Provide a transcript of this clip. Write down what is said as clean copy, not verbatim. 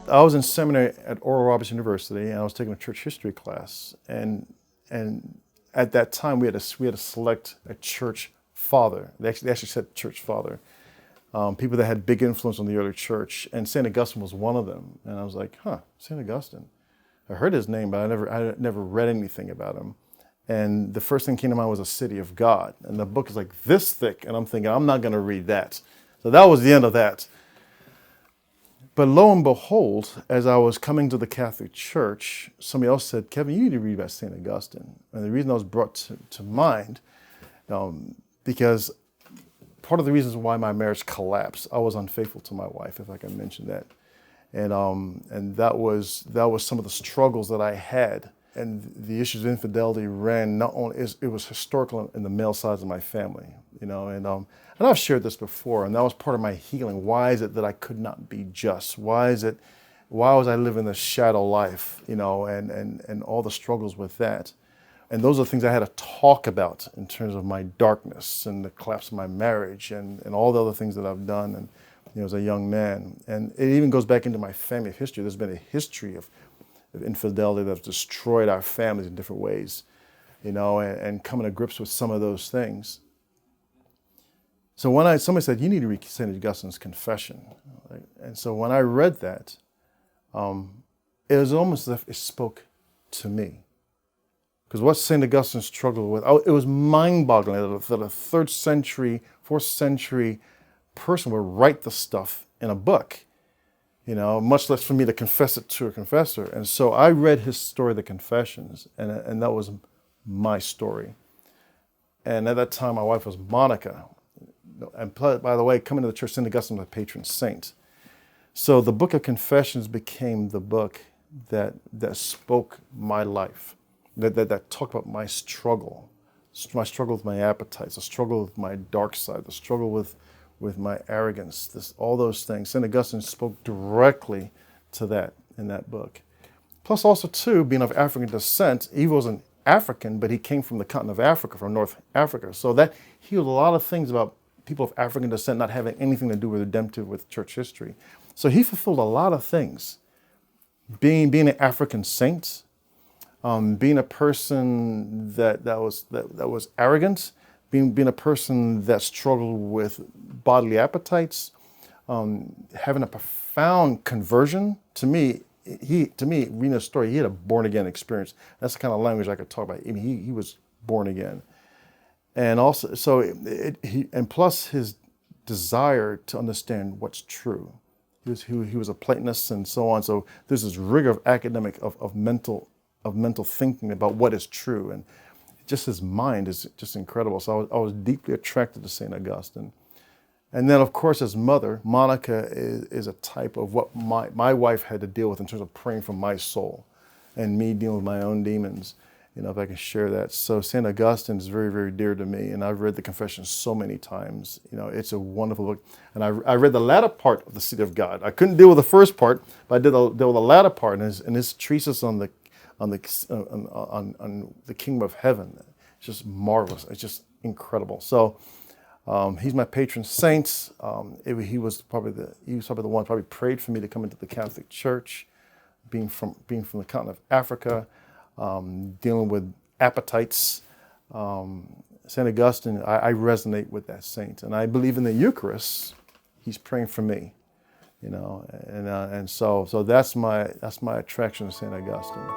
I was in seminary at Oral Roberts University, and I was taking a church history class. And at that time, we had to select a church father. They actually said church father. People that had big influence on the early church, and St. Augustine was one of them. And I was like, St. Augustine. I heard his name, but I never read anything about him. And the first thing that came to mind was A City of God. And the book is like this thick, and I'm thinking, I'm not going to read that. So that was the end of that. But lo and behold, as I was coming to the Catholic Church, somebody else said, Kevin, you need to read about St. Augustine. And the reason I was brought to mind, because part of the reasons why my marriage collapsed, I was unfaithful to my wife, if I can mention that. And that was some of the struggles that I had. And the issues of infidelity ran not only, it was historical in the male side of my family, and I've shared this before, and that was part of my healing. Why is it that I could not be just? Why was I living this shadow life, and all the struggles with that? And those are the things I had to talk about in terms of my darkness and the collapse of my marriage and all the other things that I've done and as a young man. And it even goes back into my family history. There's been a history of infidelity that's destroyed our families in different ways, and coming to grips with some of those things. So when somebody said, you need to read St. Augustine's Confession. Right? And so when I read that, it was almost as if it spoke to me. Because what St. Augustine struggled with, it was mind-boggling that a 3rd century, 4th century person would write the stuff in a book, much less for me to confess it to a confessor. And so I read his story, The Confessions, and that was my story. And at that time, my wife was Monica. And by the way, coming to the church, St. Augustine was a patron saint. So the book of Confessions became the book that spoke my life, that talked about my struggle with my appetites, the struggle with my dark side, the struggle with my arrogance, all those things. St. Augustine spoke directly to that in that book. Plus also, too, being of African descent, he wasn't African, but he came from the continent of Africa, from North Africa. So that healed a lot of things about people of African descent not having anything to do with church history. So he fulfilled a lot of things. Being an African saint, being a person that was arrogant, being a person that struggled with bodily appetites, having a profound conversion. To me, reading his story, he had a born again experience. That's the kind of language I could talk about. I mean, he was born again. And also, and plus his desire to understand what's true. He was a Platonist and so on. So there's this rigor of academic, of mental thinking about what is true, and just his mind is just incredible. So I was deeply attracted to St. Augustine. And then, of course, his mother, Monica, is a type of what my wife had to deal with in terms of praying for my soul, and me dealing with my own demons. If I can share that. So St. Augustine is very, very dear to me, and I've read the Confessions so many times. It's a wonderful book. And I read the latter part of The City of God. I couldn't deal with the first part, but I did deal with the latter part, and his treatise on the kingdom of heaven. It's just marvelous. It's just incredible. So he's my patron saint. He was probably the one probably prayed for me to come into the Catholic Church, being from the continent of Africa. Dealing with appetites. St. Augustine, I resonate with that saint. And I believe in the Eucharist, he's praying for me, and so that's my attraction to St. Augustine.